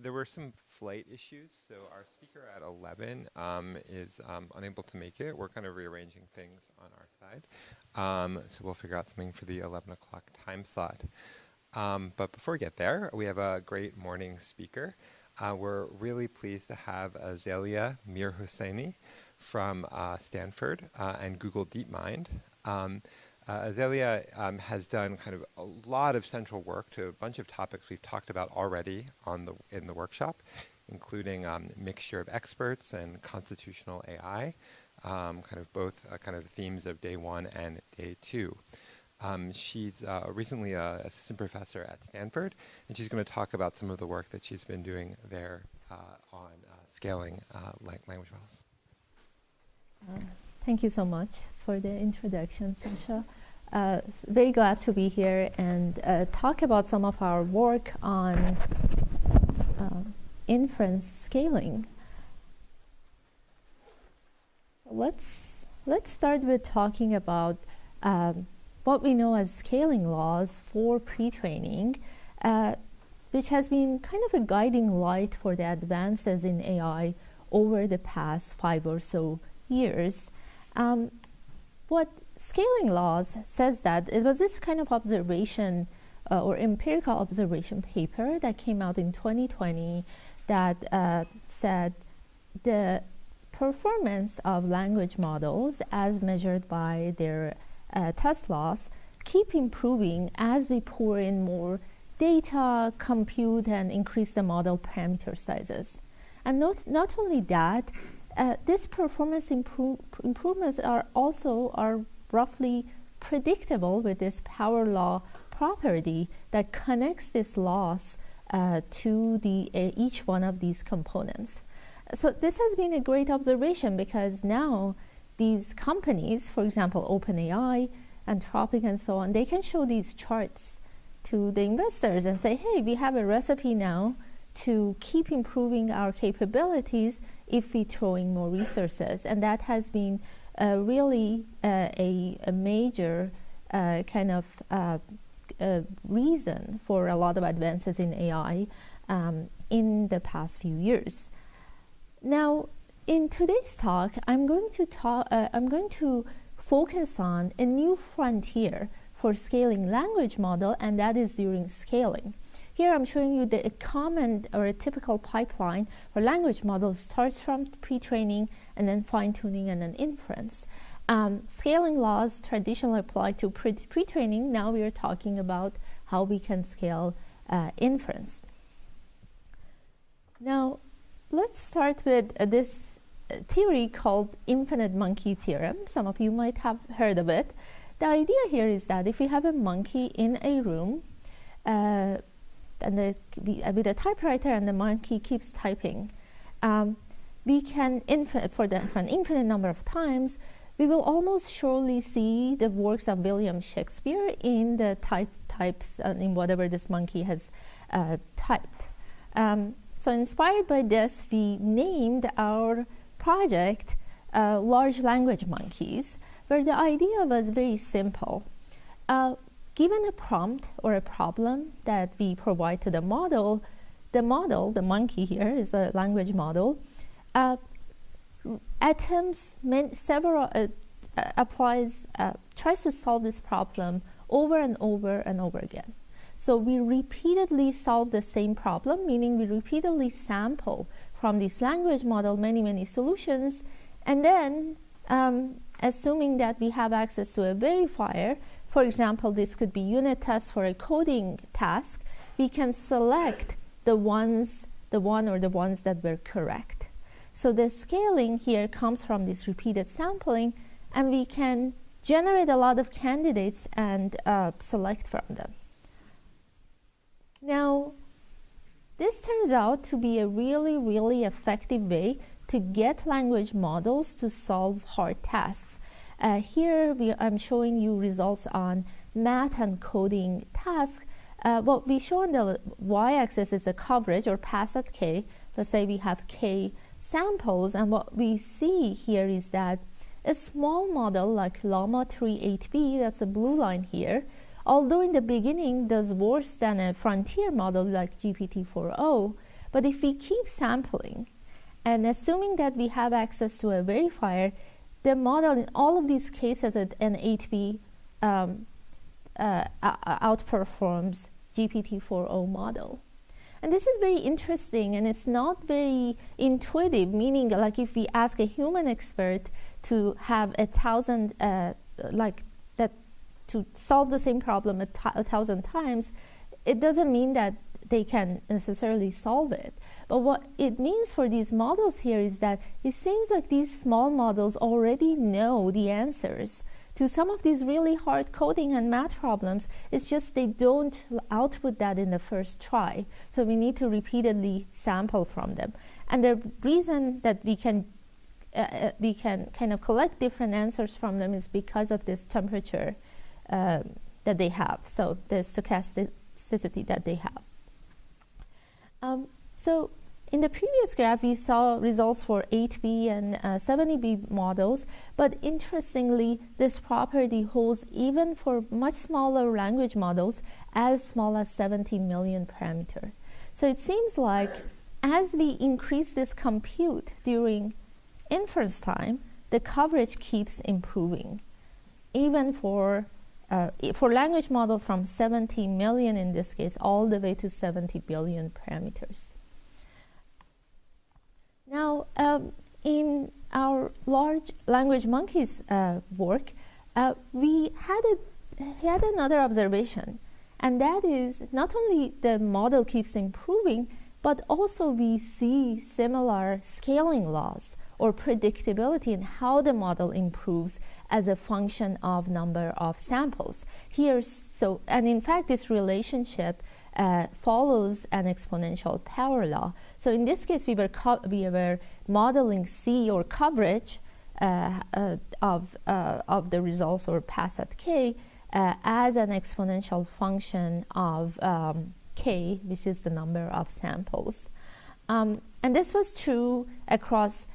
There were some flight issues, so our speaker at 11 is unable to make it. We're kind of rearranging things on our side. So we'll figure out something for the 11 o'clock time slot. But before we get there, we have a great morning speaker. We're really pleased to have Azalia Mirhoseini from Stanford and Google DeepMind. Azalia has done kind of a lot of central work to a bunch of topics we've talked about already in the workshop, including mixture of experts and constitutional AI, kind of both kind of themes of day 1 and day 2. She's recently an assistant professor at Stanford, and she's going to talk about some of the work that she's been doing there on scaling language models. Thank you so much for the introduction, Sasha. Very glad to be here and talk about some of our work on inference scaling. Let's start with talking about what we know as scaling laws for pre-training, which has been kind of a guiding light for the advances in AI over the past 5 or so years. What scaling laws says that it was this kind of observation or empirical observation paper that came out in 2020 that said the performance of language models as measured by their test loss keep improving as we pour in more data, compute, and increase the model parameter sizes. And not only that, this performance improvements are roughly predictable with this power law property that connects this loss to each one of these components. So this has been a great observation because now these companies, for example, OpenAI, Anthropic, and so on, they can show these charts to the investors and say, hey, we have a recipe now to keep improving our capabilities if we throw in more resources. And that has been really a major kind of reason for a lot of advances in AI in the past few years. Now, in today's talk, I'm going to focus on a new frontier for scaling language model, and that is during scaling. Here I'm showing you a common or a typical pipeline where language model starts from pre-training and then fine-tuning and then inference. Scaling laws traditionally apply to pre-training. Now we are talking about how we can scale inference. Now let's start with this theory called infinite monkey theorem. Some of you might have heard of it. The idea here is that if we have a monkey in a room, with a typewriter and the monkey keeps typing, we can, for an infinite number of times, we will almost surely see the works of William Shakespeare in the types in whatever this monkey has typed. So inspired by this, we named our project Large Language Monkeys, where the idea was very simple. Given a prompt or a problem that we provide to the model, the monkey here is a language model, tries to solve this problem over and over and over again. So we repeatedly solve the same problem, meaning we repeatedly sample from this language model many solutions, and then assuming that we have access to a verifier, for example, this could be unit tests for a coding task, we can select the one or the ones that were correct. So the scaling here comes from this repeated sampling, and we can generate a lot of candidates and select from them. Now, this turns out to be a really effective way to get language models to solve hard tasks. Here I'm showing you results on math and coding tasks. What we show on the y-axis is a coverage or pass at k. Let's say we have k samples, and what we see here is that a small model like Llama 3 8B, that's a blue line here, although in the beginning does worse than a frontier model like GPT-4o, but if we keep sampling and assuming that we have access to a verifier, the model in all of these cases an 8B outperforms GPT-4o model. And this is very interesting, and it's not very intuitive, meaning like if we ask a human expert to have 1,000, like that, to solve the same problem 1,000 times, it doesn't mean that they can necessarily solve it. But what it means for these models here is that it seems like these small models already know the answers to some of these really hard coding and math problems. It's just they don't output that in the first try. So we need to repeatedly sample from them. And the reason that we can kind of collect different answers from them is because of this temperature that they have, so the stochasticity that they have. So in the previous graph, we saw results for 8B and 70B models, but interestingly, this property holds even for much smaller language models as small as 70 million parameter. So it seems like as we increase this compute during inference time, the coverage keeps improving, even for language models from 70 million in this case, all the way to 70 billion parameters. Now, in our large language monkeys work, we had another observation, and that is not only the model keeps improving, but also we see similar scaling laws or predictability in how the model improves as a function of number of samples. And in fact, this relationship follows an exponential power law. So in this case, we were modeling C, or coverage of the results, or pass at K, as an exponential function of K, which is the number of samples. And this was true across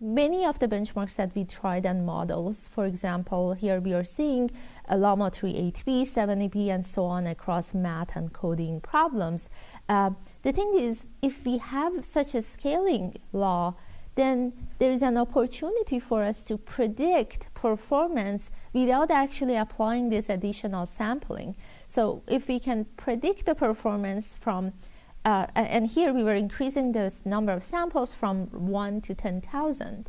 many of the benchmarks that we tried on models. For example, here we are seeing a Llama 3 8B, 70B, and so on across math and coding problems. The thing is, if we have such a scaling law, then there is an opportunity for us to predict performance without actually applying this additional sampling. So if we can predict the performance from and here we were increasing the number of samples from 1 to 10,000.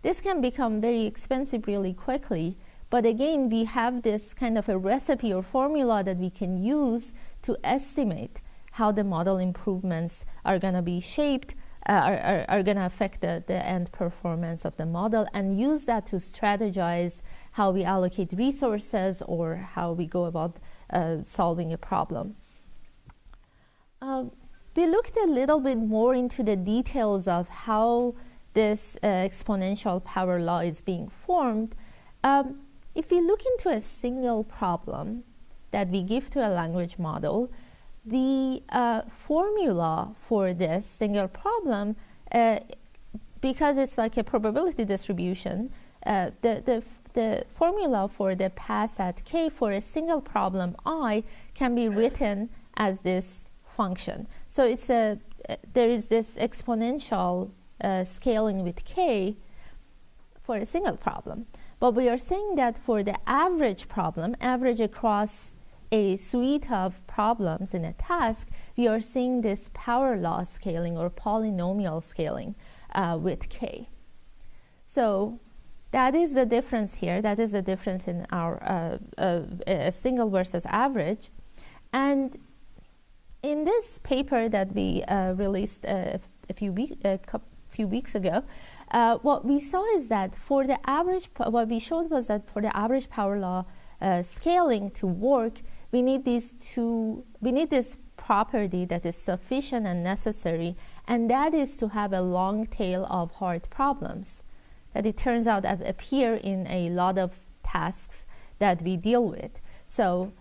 This can become very expensive really quickly, but again, we have this kind of a recipe or formula that we can use to estimate how the model improvements are going to be shaped, are going to affect the end performance of the model, and use that to strategize how we allocate resources or how we go about solving a problem. We looked a little bit more into the details of how this exponential power law is being formed. If we look into a single problem that we give to a language model, the formula for this single problem, because it's like a probability distribution, the formula for the pass at K for a single problem I can be written as this function. So there is this exponential scaling with K for a single problem. But we are saying that for the average problem, average across a suite of problems in a task, we are seeing this power law scaling or polynomial scaling with K. So that is the difference here. That is the difference in our a single versus average. And in this paper that we released a few weeks ago, what we saw is that for the average, what we showed was that for the average power law scaling to work, we need this property that is sufficient and necessary, and that is to have a long tail of hard problems that it turns out appear in a lot of tasks that we deal with. So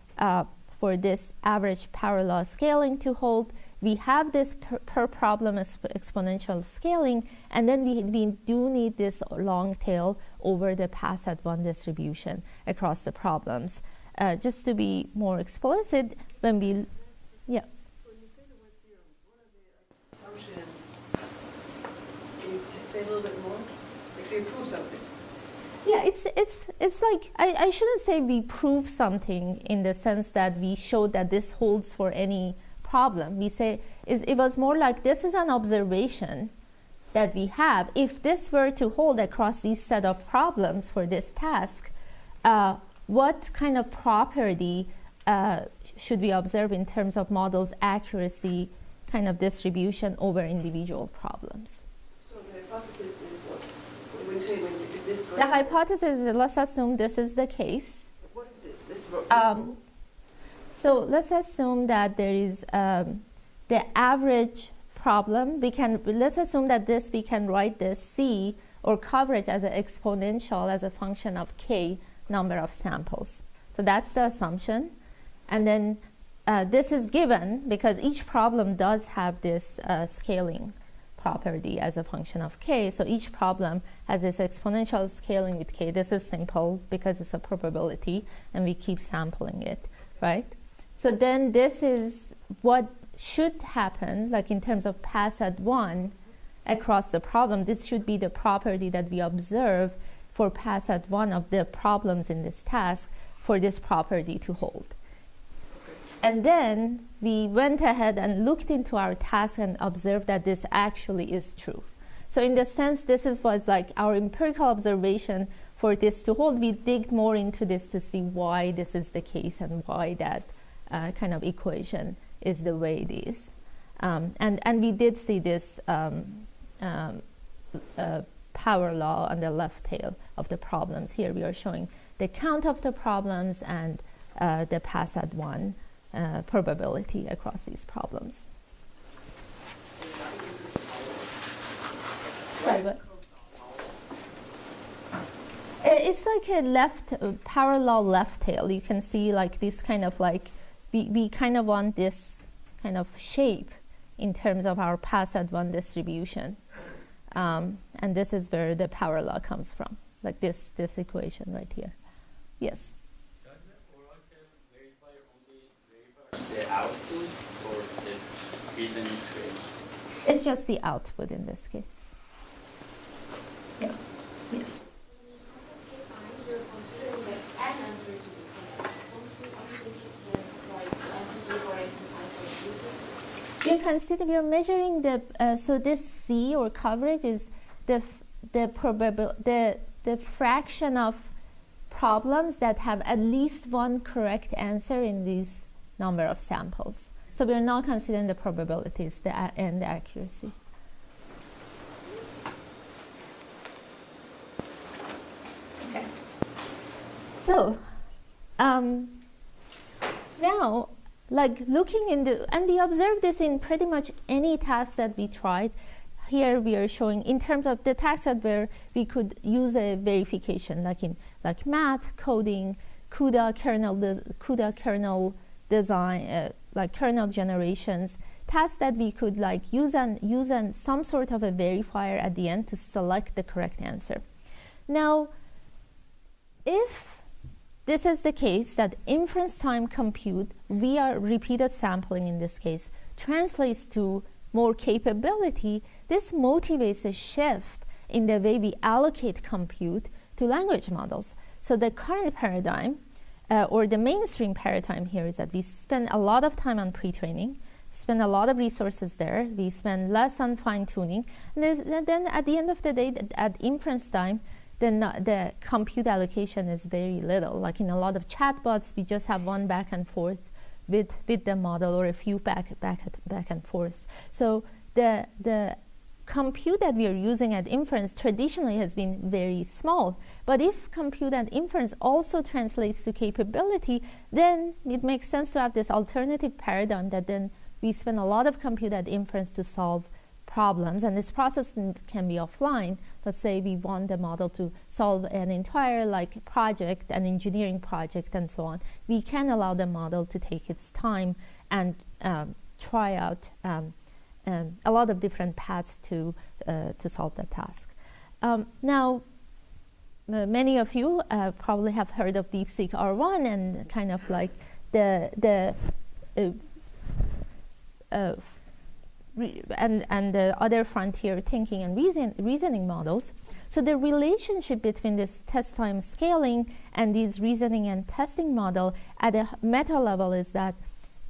for this average power law scaling to hold, we have this per problem exponential scaling, and then we do need this long tail over the pass at one distribution across the problems. just to be more explicit, when we, yeah. So when you say the word theorems, what are the assumptions? Can you say a little bit more? Like, so you prove something. Yeah, it's like, I shouldn't say we prove something in the sense that we showed that this holds for any problem. We say it was more like this is an observation that we have. If this were to hold across these set of problems for this task, what kind of property should we observe in terms of model's accuracy kind of distribution over individual problems? So the hypothesis is what? When you say if this The hypothesis is, let's assume this is the case. What is this? So let's assume that there is the average problem. Let's assume that we can write this C or coverage as an exponential as a function of k number of samples. So that's the assumption. And then this is given because each problem does have this scaling property as a function of k. So each problem has this exponential scaling with k. This is simple because it's a probability and we keep sampling it, right? So then this is what should happen, like in terms of pass at 1 across the problem. This should be the property that we observe for pass at 1 of the problems in this task for this property to hold. And then we went ahead and looked into our task and observed that this actually is true. So in the sense, this was like our empirical observation for this to hold. We digged more into this to see why this is the case and why that kind of equation is the way it is. And we did see this power law on the left tail of the problems. Here we are showing the count of the problems and the pass at 1 probability across these problems. Sorry, what? It's like a parallel left tail. You can see like this kind of like, we kind of want this kind of shape in terms of our pass at 1 distribution. And this is where the power law comes from, like this equation right here. Yes? Does the Oracle verifier only verify the output or the reasoning tree? It's just the output in this case. Yeah. Yes? When you solve the k times, you're considering the n answer to be correct. Don't you think it's like the answer to be correct and You're measuring the so this C or coverage is the fraction of problems that have at least one correct answer in this number of samples. So we're not considering the probabilities and the accuracy. Okay. So now, like looking into, and we observed this in pretty much any task that we tried. Here we are showing in terms of the tasks where we could use a verification, like math, coding, CUDA kernel design, like kernel generations, tasks that we could like use some sort of a verifier at the end to select the correct answer. Now, if this is the case that inference time compute via repeated sampling in this case translates to more capability, this motivates a shift in the way we allocate compute to language models. So the current paradigm, or the mainstream paradigm here, is that we spend a lot of time on pre-training, spend a lot of resources there, we spend less on fine-tuning, and then at the end of the day, at inference time, then the compute allocation is very little. Like in a lot of chatbots, we just have one back and forth with the model, or a few back and forth. So the compute that we are using at inference traditionally has been very small. But if compute and inference also translates to capability, then it makes sense to have this alternative paradigm that then we spend a lot of compute at inference to solve problems, and this process can be offline. Let's say we want the model to solve an entire project, an engineering project, and so on. We can allow the model to take its time and try out a lot of different paths to solve that task. Now, many of you probably have heard of DeepSeek R1 and kind of like the other frontier thinking and reasoning models. So the relationship between this test time scaling and these reasoning and testing model at a meta level is that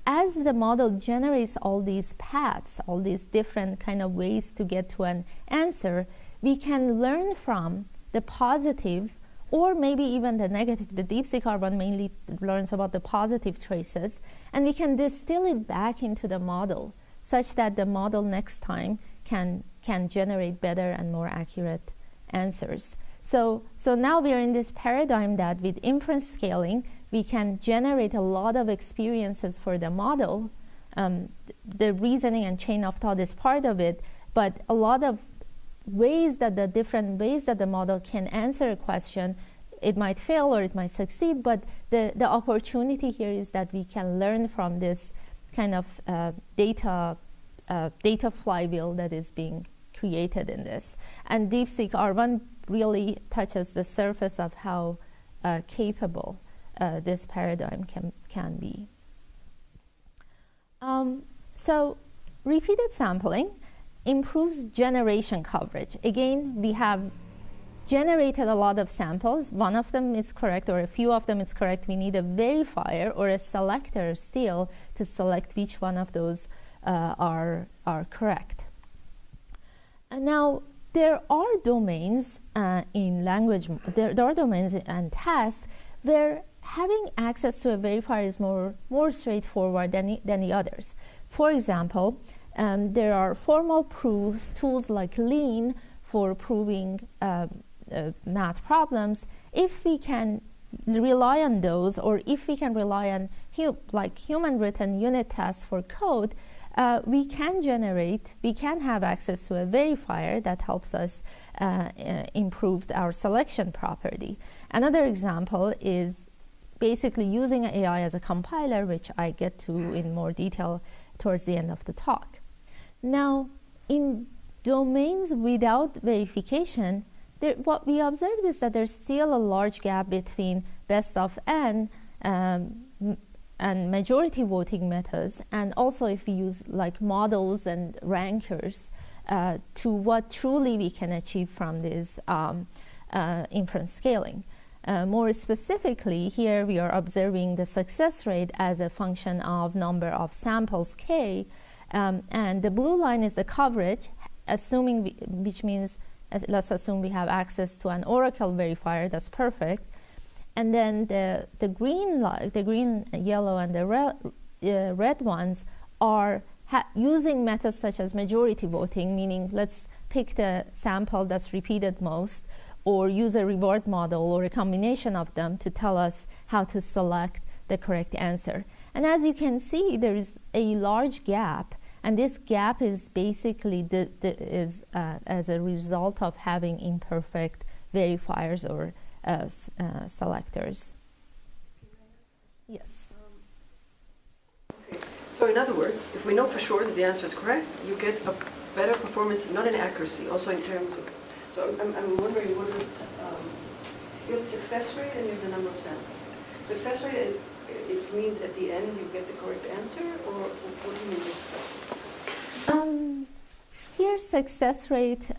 as the model generates all these paths, all these different kind of ways to get to an answer, we can learn from the positive or maybe even the negative. The DeepSeek R1 mainly learns about the positive traces, and we can distill it back into the model such that the model next time can generate better and more accurate answers. So now we are in this paradigm that with inference scaling, we can generate a lot of experiences for the model. The reasoning and chain of thought is part of it, but a lot of ways that the different ways that the model can answer a question, it might fail or it might succeed, but the opportunity here is that we can learn from this kind of data flywheel that is being created in this. And DeepSeek R1 really touches the surface of how capable this paradigm can be. So repeated sampling improves generation coverage. Again, we have generated a lot of samples. One of them is correct, or a few of them is correct. We need a verifier or a selector still to select which one of those are correct. And now, there are domains in language, there are domains and tasks where having access to a verifier is more straightforward than the others. For example, there are formal proofs, tools like Lean for proving math problems. If we can rely on those, or if we can rely on human-written unit tests for code, we can have access to a verifier that helps us improve our selection property. Another example is basically using AI as a compiler, which I get to in more detail towards the end of the talk. Now, in domains without verification, what we observed is that there's still a large gap between best of n and majority voting methods, and also if we use like models and rankers to what truly we can achieve from this inference scaling. More specifically, here we are observing the success rate as a function of number of samples k, and the blue line is the coverage, which means let's assume we have access to an Oracle verifier that's perfect, and then the green, yellow, and the red ones are using methods such as majority voting, meaning let's pick the sample that's repeated most, or use a reward model or a combination of them to tell us how to select the correct answer. And as you can see, there is a large gap, and this gap is basically as a result of having imperfect verifiers or selectors. Yes. Okay. So in other words, if we know for sure that the answer is correct, you get a better performance, not in accuracy, also in terms of. So I'm wondering, what is you have the success rate and you have the number of samples. Success rate, it means at the end you get the correct answer, or what do you mean by success rate? Here, success rate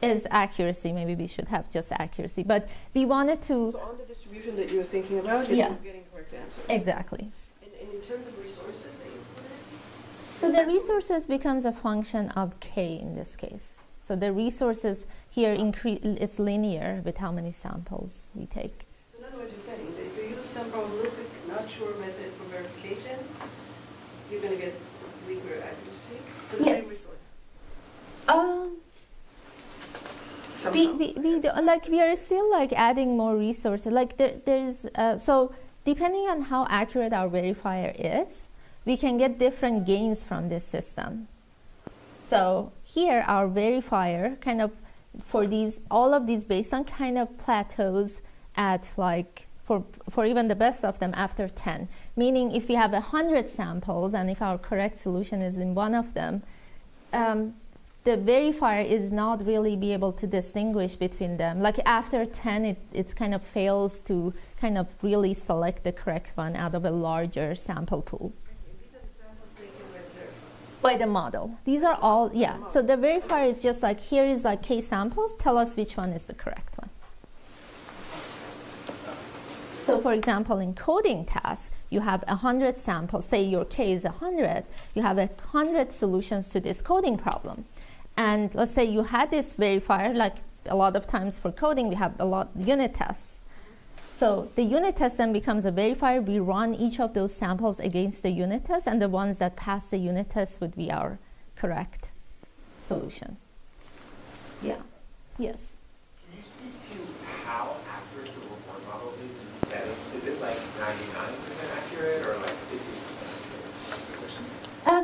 is accuracy. Maybe we should have just accuracy, but we wanted to. So on the distribution that you're thinking about, you're getting correct answers. Exactly. And in terms of resources that you put in? So the resources becomes a function of k in this case. So the resources here it's linear with how many samples we take. So in other words, you're saying that if you use some probabilistic, not sure method for verification, you're going to get weaker accuracy for the same resource. We are still like adding more resources. Like there's so depending on how accurate our verifier is, we can get different gains from this system. So here our verifier kind of for all of these based on kind of plateaus at like for even the best of them after 10. Meaning if we have 100 samples and if our correct solution is in one of them, the the verifier is not really be able to distinguish between them. Like after 10, it kind of fails to kind of really select the correct one out of a larger sample pool. These are the samples taken with By the model. These are all, yeah. So the verifier is just like, here is like k samples, tell us which one is the correct one. So for example, in coding tasks, you have 100 samples, say your k is 100, you have 100 solutions to this coding problem. And let's say you had this verifier, like a lot of times for coding, we have a lot unit tests. So the unit test then becomes a verifier. We run each of those samples against the unit test, and the ones that pass the unit test would be our correct solution. Yeah. Yes. Can you speak to how accurate the reward model is in setting? Is it like 99% accurate or like 50%?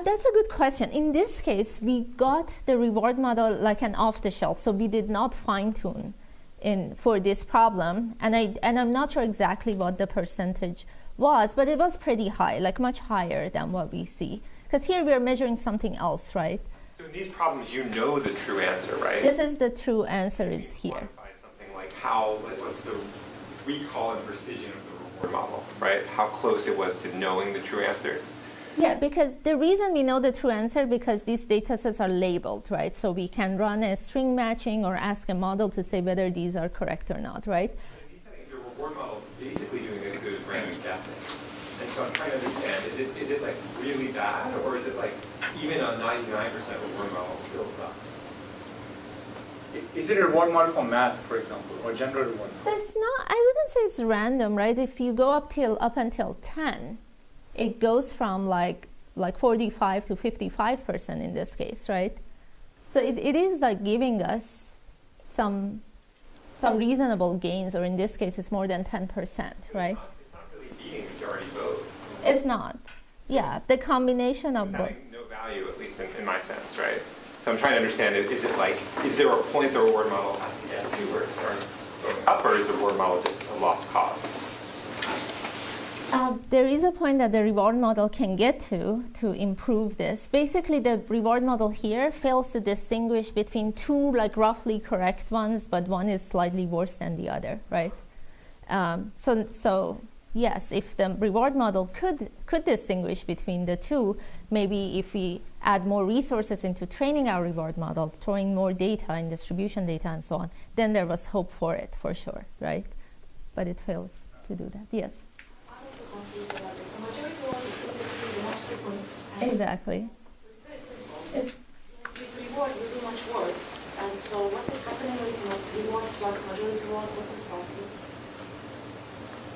That's a good question. In this case, we got the reward model like an off-the-shelf, so we did not fine-tune for this problem, and I'm not sure exactly what the percentage was, but it was pretty high, like much higher than what we see. Because here we are measuring something else, right? So in these problems, you know the true answer, right? This is the true answer is You here. quantify something like what's the recall and precision of the reward model, right? How close it was to knowing the true answers. Yeah, because the reason we know the true answer because these data sets are labeled, right? So we can run a string matching or ask a model to say whether these are correct or not, right? The reward model is basically doing as good as random guessing. And so I'm trying to understand, is it like really bad, or is it like even a 99% reward model still sucks? Is it a reward model for math, for example, or general reward model? So it's not, I wouldn't say it's random, right? If you go up until 10, it goes from like 45 to 55% in this case, right? So it is like giving us some reasonable gains, or in this case, it's more than 10%, right? It's not really beating majority vote. It's not. Yeah, the combination of both. Having no value, at least in my sense, right? So I'm trying to understand, is there a point the reward model has to get to where it starts going up, or is the reward model just a lost cause? There is a point that the reward model can get to improve this. Basically, the reward model here fails to distinguish between two like roughly correct ones, but one is slightly worse than the other, right? So yes, if the reward model could distinguish between the two, maybe if we add more resources into training our reward model, throwing more data and distribution data and so on, then there was hope for it, for sure, right? But it fails to do that, yes. I'm also confused about this. The majority one is simply the most frequent answer. Exactly. So it's very simple. With reward will be much worse. And so what is happening with reward plus majority reward? What is happening?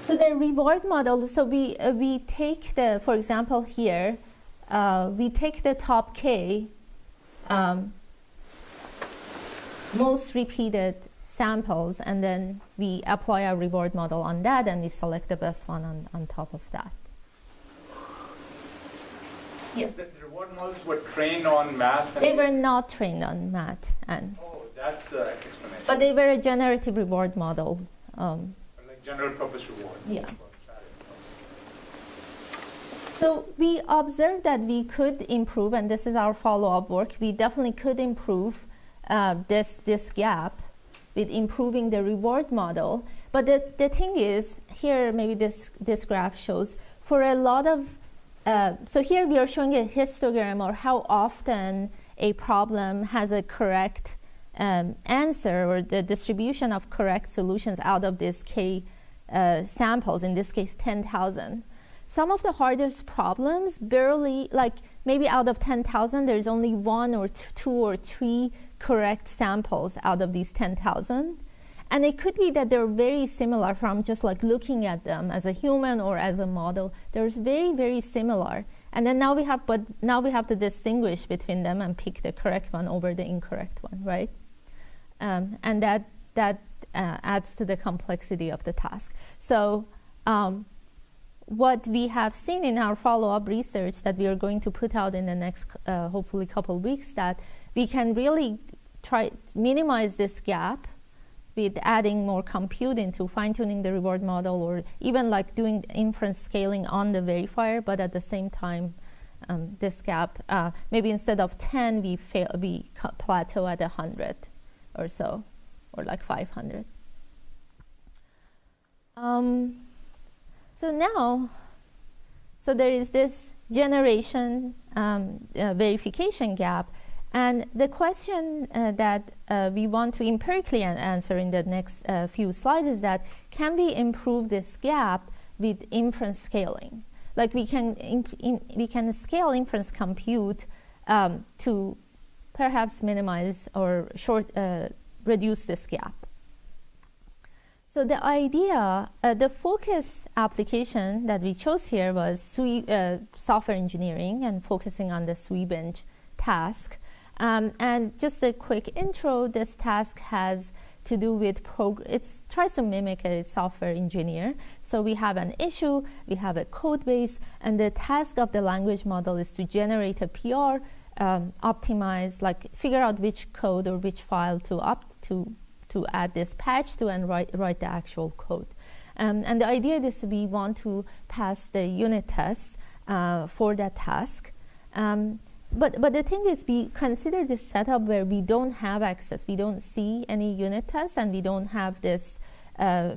So the reward model, so we take the, for example here, we take the top k, most repeated samples, and then we apply our reward model on that, and we select the best one on top of that. Yes. The reward models were trained on math? They were not trained on math, and Oh, that's the explanation. but they were a generative reward model. Like general purpose reward. Yeah. So we observed that we could improve, and this is our follow-up work. We definitely could improve this gap with improving the reward model. But the thing is, here maybe this graph shows, for a lot of, so here we are showing a histogram or how often a problem has a correct answer, or the distribution of correct solutions out of this k samples, in this case 10,000. Some of the hardest problems barely, like maybe out of 10,000, there's only 1 or 2 or 3 correct samples out of these 10,000. And it could be that they're very similar from just like looking at them as a human or as a model. They're very, very similar. And then now we have to distinguish between them and pick the correct one over the incorrect one, right? And that adds to the complexity of the task. So what we have seen in our follow-up research that we are going to put out in the next, hopefully, couple weeks, that we can really try minimize this gap with adding more compute into fine-tuning the reward model, or even like doing inference scaling on the verifier, but at the same time this gap. Maybe instead of 10, we plateau at 100 or so, or like 500. So there is this generation verification gap, and the question that we want to empirically answer in the next few slides is that can we improve this gap with inference scaling? Like we can scale inference compute to perhaps minimize or reduce this gap. So the idea, the focus application that we chose here was software engineering and focusing on the SWE-bench task. And just a quick intro, this task has to do with it tries to mimic a software engineer. So we have an issue, we have a code base, and the task of the language model is to generate a PR, optimize, like figure out which code or which file to add this patch to and write the actual code. And the idea is we want to pass the unit tests for that task. But the thing is, we consider this setup where we don't have access. We don't see any unit tests, and we don't have this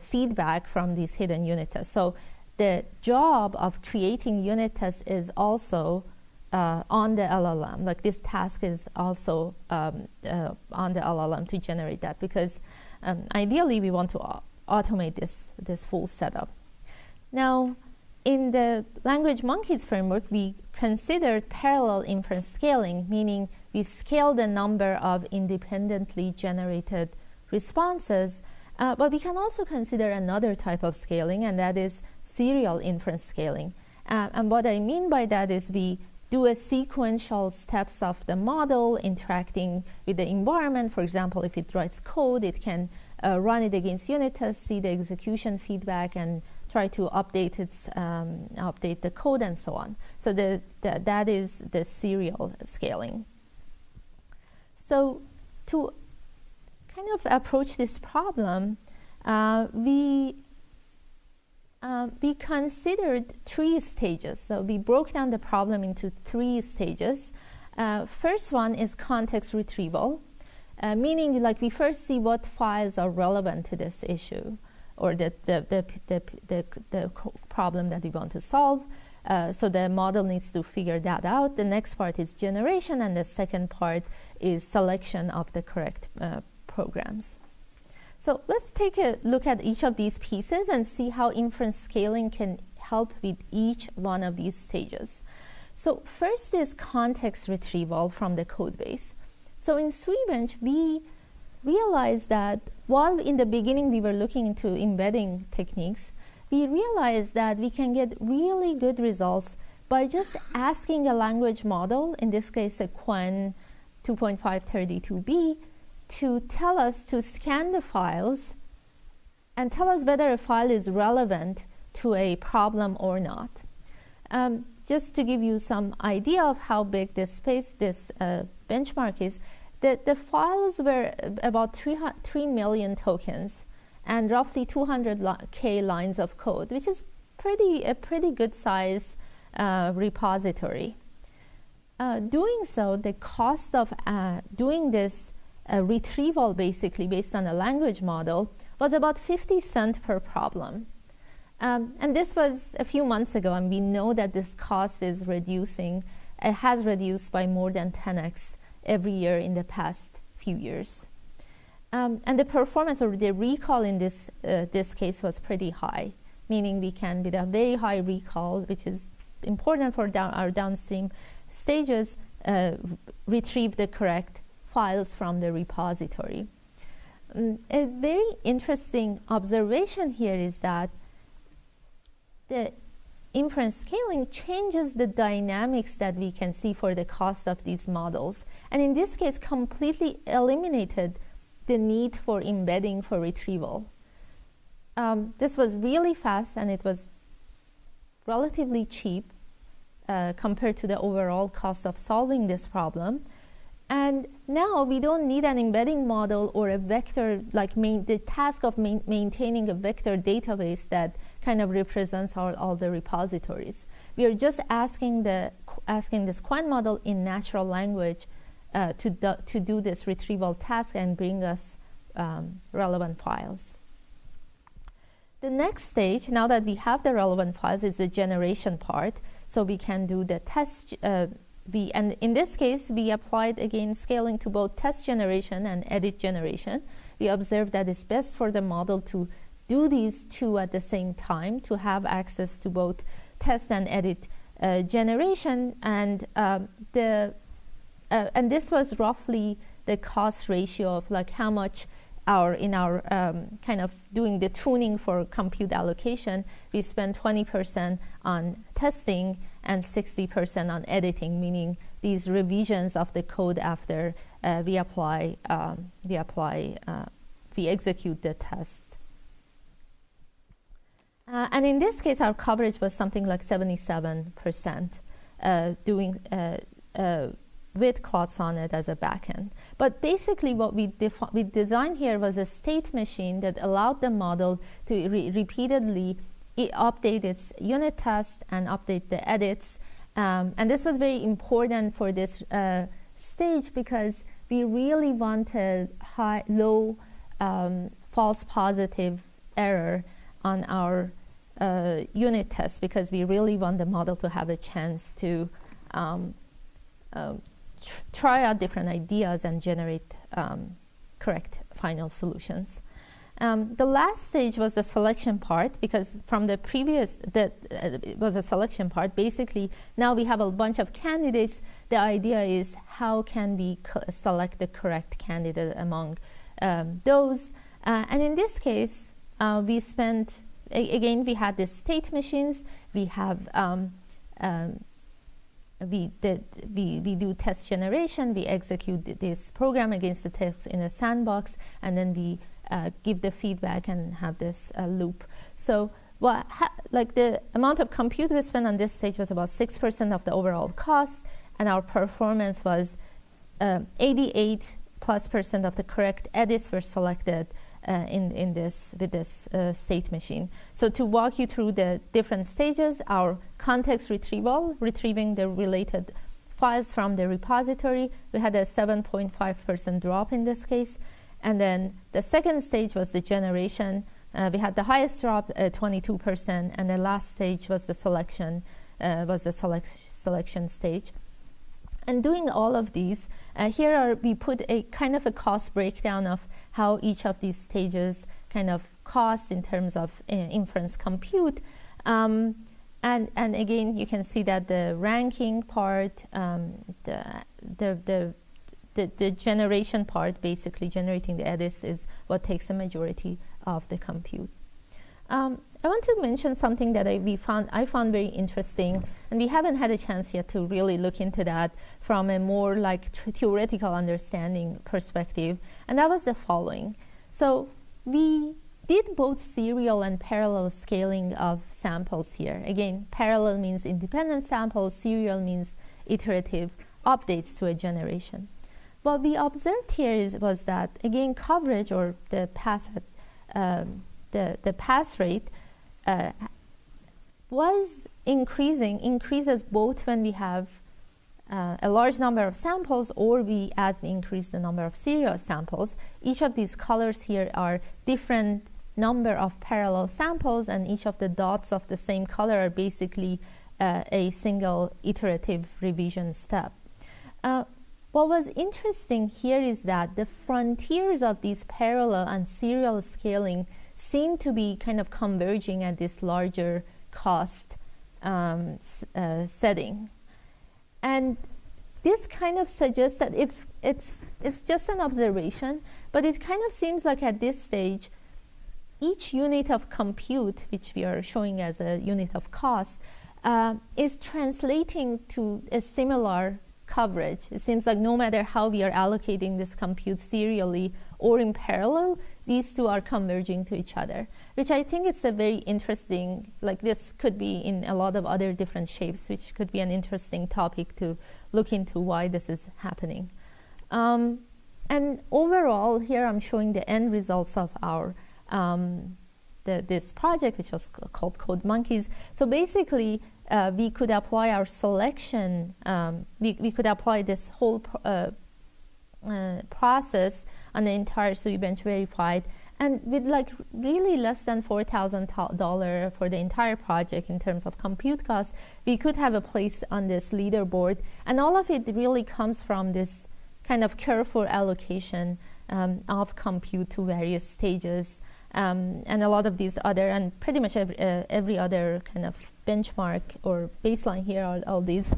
feedback from these hidden unit tests. So the job of creating unit tests is also on the LLM. Like this task is also on the LLM to generate that, because ideally we want to automate this full setup. Now, in the Language Monkeys framework, we considered parallel inference scaling, meaning we scale the number of independently generated responses, but we can also consider another type of scaling, and that is serial inference scaling. And what I mean by that is we do a sequential steps of the model interacting with the environment. For example, if it writes code, it can run it against unit tests, see the execution feedback, and try to update update the code and so on. So that is the serial scaling. So to kind of approach this problem, we considered 3 stages. So we broke down the problem into 3 stages. First one is context retrieval, meaning like we first see what files are relevant to this issue or the problem that we want to solve. So the model needs to figure that out. The next part is generation, and the second part is selection of the correct programs. So let's take a look at each of these pieces and see how inference scaling can help with each one of these stages. So first is context retrieval from the code base. So in SWE-bench, we realized that while in the beginning we were looking into embedding techniques, we realized that we can get really good results by just asking a language model, in this case a Qwen 2.532b, to tell us to scan the files and tell us whether a file is relevant to a problem or not. Just to give you some idea of how big this benchmark is, the files were about 3 million tokens and roughly 200K lines of code, which is a pretty good size repository. Doing so, the cost of doing this retrieval, basically based on a language model, was about 50 cents per problem. And this was a few months ago, and we know that this cost is reducing. It has reduced by more than 10x every year in the past few years. And the performance or the recall in this case was pretty high, meaning we can, with a very high recall, which is important for our downstream stages, retrieve the correct files from the repository. A very interesting observation here is that the inference scaling changes the dynamics that we can see for the cost of these models, and in this case completely eliminated the need for embedding for retrieval. This was really fast, and it was relatively cheap compared to the overall cost of solving this problem. And now we don't need an embedding model or a vector, like the task of maintaining a vector database that kind of represents all the repositories. We are just asking the asking this quant model in natural language to do this retrieval task and bring us relevant files. The next stage, now that we have the relevant files, is the generation part. So we can do the test. And in this case, we applied, again, scaling to both test generation and edit generation. We observed that it's best for the model to do these two at the same time, to have access to both test and edit generation. And this was roughly the cost ratio of like how much in our kind of doing the tuning for compute allocation, we spend 20% on testing and 60% on editing, meaning these revisions of the code after we execute the test. And in this case, our coverage was something like 77%, with Claude Sonnet as a backend. But basically what we designed here was a state machine that allowed the model to repeatedly update its unit test and update the edits. And this was very important for this stage because we really wanted low false positive error on our unit test, because we really want the model to have a chance to try out different ideas and generate correct final solutions. The last stage was the selection part, because from the previous, it was a selection part. Basically, now we have a bunch of candidates. The idea is how can we select the correct candidate among those. And in this case, we spent, again, we had the state machines. We have we do test generation. We execute this program against the text in a sandbox, and then we give the feedback and have this loop. So like the amount of compute we spent on this stage was about 6% of the overall cost, and our performance was 88+% of the correct edits were selected with this state machine. So to walk you through the different stages, our context retrieval, retrieving the related files from the repository, we had a 7.5% drop in this case. And then the second stage was the generation. We had the highest drop, 22%, and the last stage was the selection, selection stage. And doing all of these, we put a kind of a cost breakdown of how each of these stages kind of cost in terms of inference compute. And again, you can see that the ranking part, the generation part, basically generating the edits, is what takes the majority of the compute. I want to mention something that I found very interesting, and we haven't had a chance yet to really look into that from a more like theoretical understanding perspective, and that was the following. So we did both serial and parallel scaling of samples here. Again, parallel means independent samples, serial means iterative updates to a generation. What we observed here was that, again, coverage, or the pass rate was increases both when we have a large number of samples, or as we increase the number of serial samples. Each of these colors here are different number of parallel samples, and each of the dots of the same color are basically a single iterative revision step. What was interesting here is that the frontiers of these parallel and serial scaling seem to be kind of converging at this larger cost setting. And this kind of suggests that it's just an observation, but it kind of seems like at this stage, each unit of compute, which we are showing as a unit of cost, is translating to a similar coverage. It seems like no matter how we are allocating this compute serially or in parallel, these two are converging to each other, which I think it's a very interesting, like this could be in a lot of other different shapes, which could be an interesting topic to look into why this is happening. And overall, here I'm showing the end results of our this project, which was called Code Monkeys. So basically, we could apply our selection, we could apply this whole process on the entire Sui bench verified, and with like really less than $4,000 for the entire project in terms of compute costs, we could have a place on this leaderboard. And all of it really comes from this kind of careful allocation of compute to various stages. And a lot of these other, and pretty much every other kind of benchmark or baseline here are all these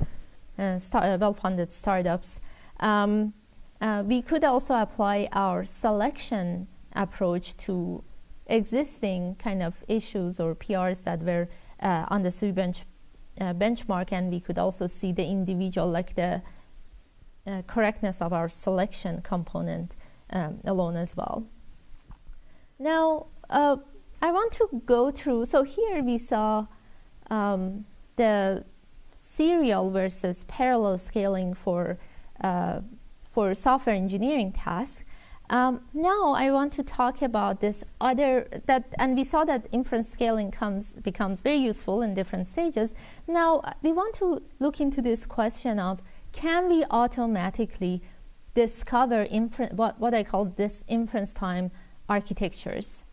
well-funded startups. We could also apply our selection approach to existing kind of issues or PRs that were on the Sui benchmark, and we could also see the individual, like the correctness of our selection component alone as well. Now, I want to go through, so here we saw the serial versus parallel scaling for software engineering tasks. Now I want to talk about this other, and we saw that inference scaling becomes very useful in different stages. Now we want to look into this question of, can we automatically discover what I call this inference-time architectures?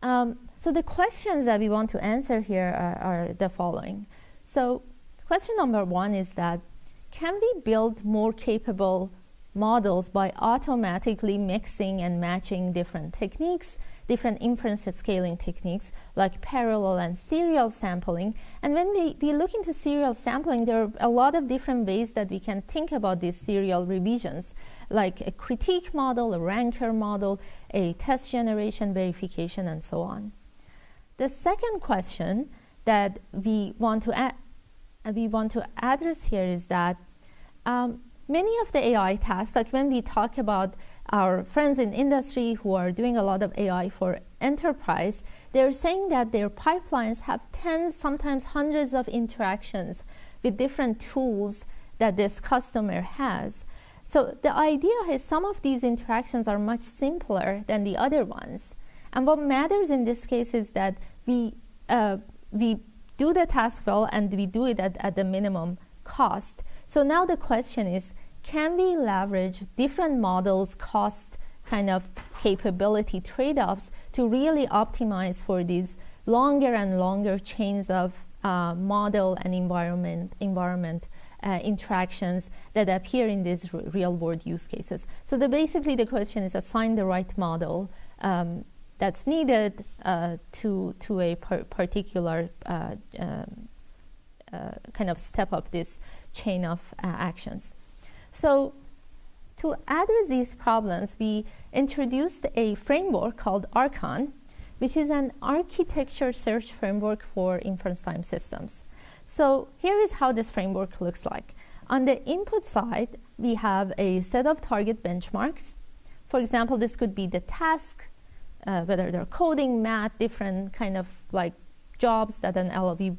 So the questions that we want to answer here are the following. So question number one is that, can we build more capable models by automatically mixing and matching different techniques, different inference scaling techniques like parallel and serial sampling? And when we look into serial sampling, there are a lot of different ways that we can think about these serial revisions, like a critique model, a ranker model, a test generation, verification, and so on. The second question that we want to address here is that many of the AI tasks, like when we talk about our friends in industry who are doing a lot of AI for enterprise, they're saying that their pipelines have tens, sometimes hundreds of interactions with different tools that this customer has. So the idea is some of these interactions are much simpler than the other ones. And what matters in this case is that we do the task well, and we do it at the minimum cost. So now the question is, can we leverage different models, cost kind of capability trade-offs to really optimize for these longer and longer chains of model and environment interactions that appear in these real-world use cases? So basically the question is, assign the right model that's needed to a particular kind of step of this chain of actions. So to address these problems, we introduced a framework called Archon, which is an architecture search framework for inference-time systems. So here is how this framework looks like. On the input side, we have a set of target benchmarks. For example, this could be the task, whether they're coding, math, different kind of like jobs that an LLM,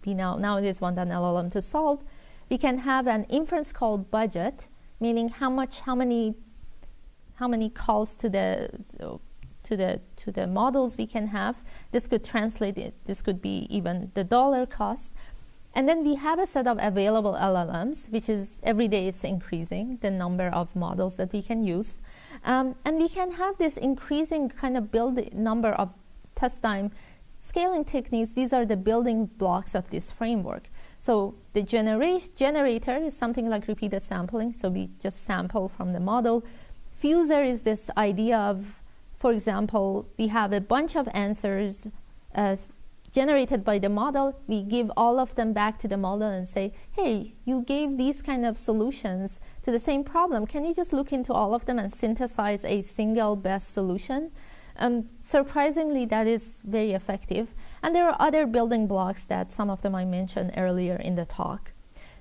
we nowadays want an LLM to solve. We can have an inference call budget, meaning how many calls to the models we can have. This could translate it. This could be even the dollar cost. And then we have a set of available LLMs, which is every day it's increasing, the number of models that we can use. And we can have this increasing kind of number of test time scaling techniques. These are the building blocks of this framework. So the generator is something like repeated sampling. So we just sample from the model. Fuser is this idea of, for example, we have a bunch of answers generated by the model. We give all of them back to the model and say, hey, you gave these kind of solutions to the same problem. Can you just look into all of them and synthesize a single best solution? Surprisingly, that is very effective. And there are other building blocks that some of them I mentioned earlier in the talk.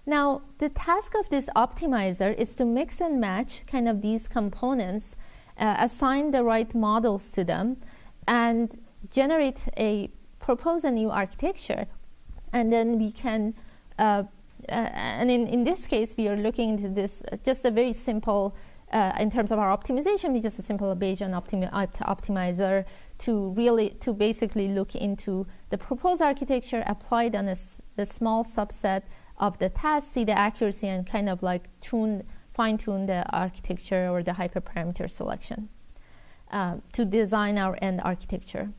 Now, the task of this optimizer is to mix and match kind of these components, assign the right models to them, and propose a new architecture. And then we can, and in this case, we are looking into this, just a very simple in terms of our optimization, we just a simple Bayesian optimizer to basically look into the proposed architecture applied on the small subset of the task, see the accuracy, and kind of like fine-tune the architecture or the hyperparameter selection to design our end architecture.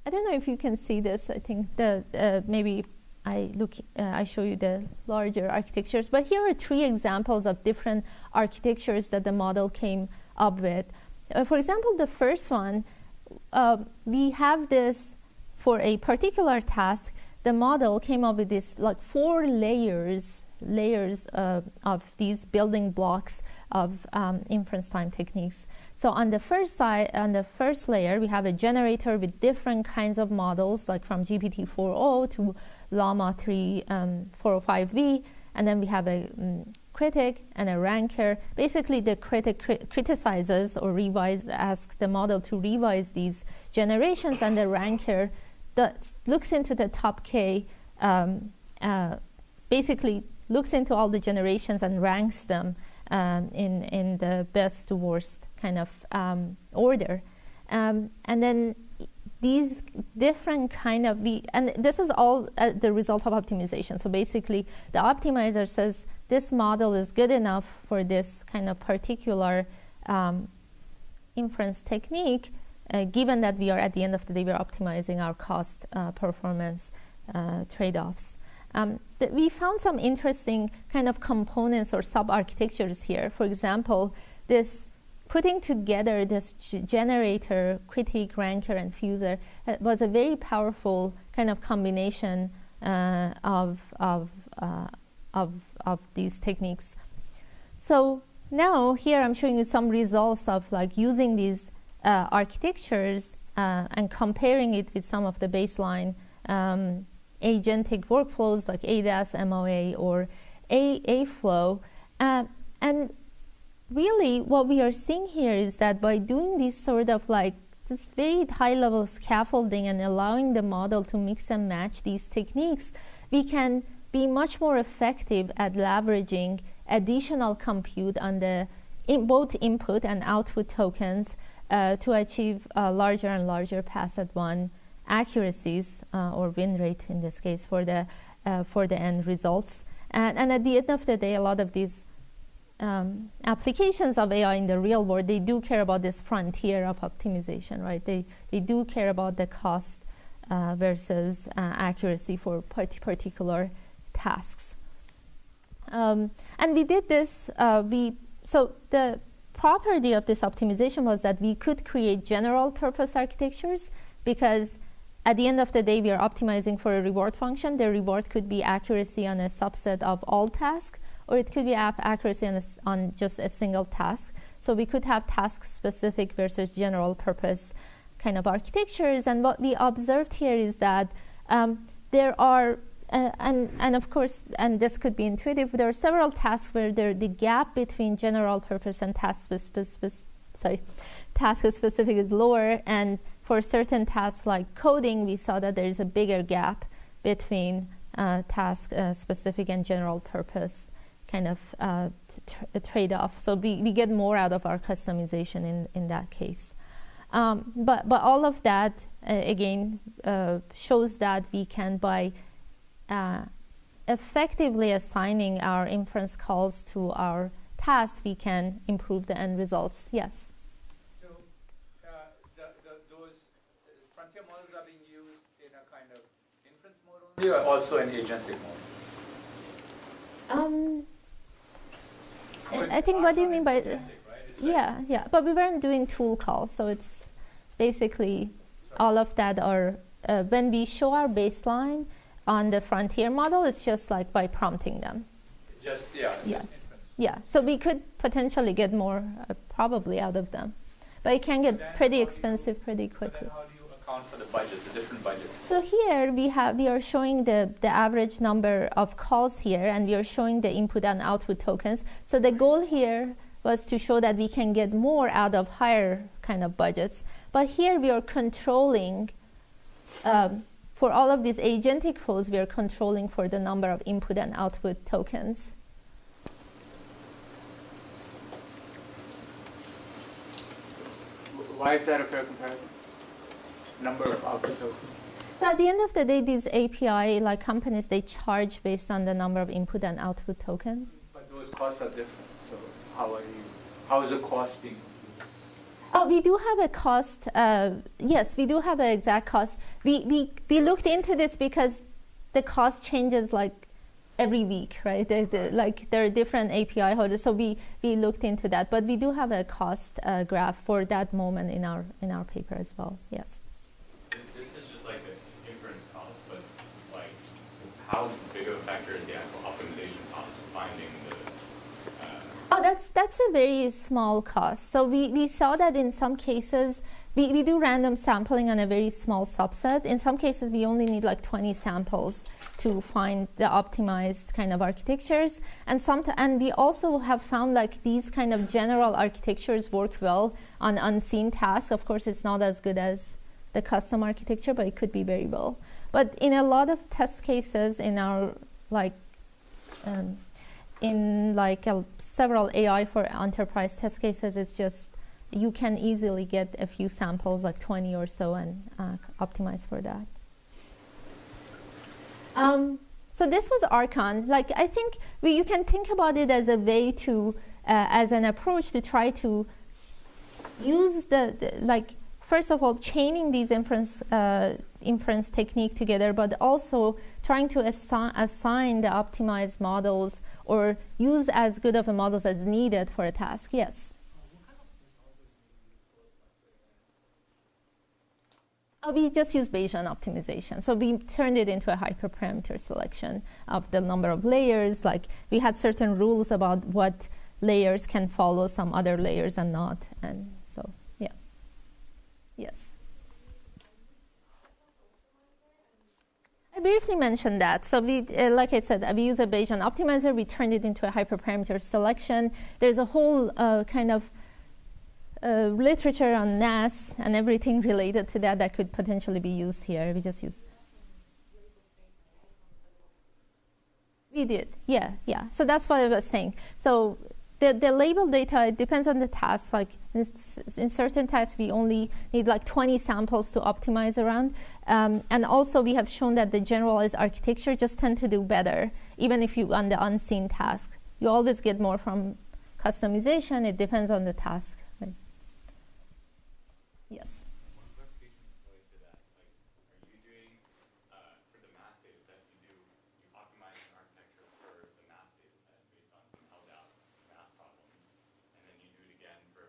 I don't know if you can see this. I think maybe I show you the larger architectures, but here are 3 examples of different architectures that the model came up with. For example, the first one, we have this for a particular task. The model came up with this like 4 layers of these building blocks of inference time techniques. So on the first layer, we have a generator with different kinds of models, like from GPT-4o to Llama 3 405b, and then we have a critic and a ranker. Basically, the critic criticizes or asks the model to revise these generations, and the ranker looks into the top K, basically looks into all the generations and ranks them in the best to worst kind of order. And then these different kind of, and this is all the result of optimization. So basically, the optimizer says this model is good enough for this kind of particular inference technique, given that we are, at the end of the day, we are optimizing our cost performance trade-offs. We found some interesting kind of components or sub-architectures here. For example, this putting together this generator, critic, ranker, and fuser was a very powerful kind of combination of these techniques. So now here I'm showing you some results of like using these architectures and comparing it with some of the baseline agentic workflows like ADAS, MOA, or A-Flow. And really what we are seeing here is that by doing this sort of like this very high-level scaffolding and allowing the model to mix and match these techniques, we can be much more effective at leveraging additional compute on both input and output tokens to achieve larger and larger pass-at-one accuracies or win rate in this case for the end results. And at the end of the day, a lot of these applications of AI in the real world, they do care about this frontier of optimization, right? They do care about the cost versus accuracy for particular tasks. And we did this, so the property of this optimization was that we could create general purpose architectures, because at the end of the day, we are optimizing for a reward function. The reward could be accuracy on a subset of all tasks, or it could be accuracy on just a single task. So we could have task-specific versus general-purpose kind of architectures. And what we observed here is that there are, and of course, and this could be intuitive, there are several tasks where the gap between general-purpose and task-specific is lower. And for certain tasks like coding, we saw that there is a bigger gap between task-specific and general-purpose kind of trade-off. So we get more out of our customization in that case. But all of that, again, shows that we can, by effectively assigning our inference calls to our tasks, we can improve the end results. Yes? So those frontier models are being used in a kind of inference mode only, or also in agentic mode? I think, what do you mean by... Yeah, but we weren't doing tool calls, so it's basically all of that are, when we show our baseline on the frontier model, it's just like by prompting them. Yes. Yeah, so we could potentially get more probably out of them, but it can get pretty expensive pretty quickly. Then how do you account for the budget, the different budgets? So here we are showing the average number of calls here, and we are showing the input and output tokens. So the goal here was to show that we can get more out of higher kind of budgets. But here we are controlling, for all of these agentic flows, we are controlling for the number of input and output tokens. why is that a fair comparison? Number of output tokens. So at the end of the day, these API like companies, they charge based on the number of input and output tokens. But those costs are different. So how is the cost being? Oh, we do have a cost. Yes, we do have an exact cost. We looked into this because the cost changes like every week, right? Like there are different API holders, so we looked into that. But we do have a cost graph for that moment in our paper as well. Yes. This is just like an inference cost, but like how big of a factor is the actual optimization cost of finding the? Oh, that's a very small cost. So we saw that in some cases we do random sampling on a very small subset. In some cases, we only need like 20 samples to find the optimized kind of architectures. And we also have found like these kind of general architectures work well on unseen tasks. Of course, it's not as good as the custom architecture, but it could be very well. But in a lot of test cases in our several AI for enterprise test cases, it's just you can easily get a few samples, like 20 or so, and optimize for that. So this was Archon. Like I think you can think about it as a way to, as an approach to try to use first of all, chaining these inference technique together, but also trying to assign the optimized models or use as good of a models as needed for a task. Yes. We just use Bayesian optimization. So we turned it into a hyperparameter selection of the number of layers. Like we had certain rules about what layers can follow some other layers and not. And so, yeah. Yes. I briefly mentioned that. So we, like I said, we use a Bayesian optimizer. We turned it into a hyperparameter selection. There's a whole kind of literature on NAS and everything related to that could potentially be used here. We just use. We did, yeah. So that's what I was saying. So the label data, it depends on the task. Like in certain tasks, we only need like 20 samples to optimize around. And also we have shown that the generalized architecture just tend to do better, even if you on the unseen task. You always get more from customization. It depends on the task. Right? Yes. One clarification related to that. Like, are you doing for the math data set? You optimize an architecture for the math data set based on some held out math problems, and then you do it again for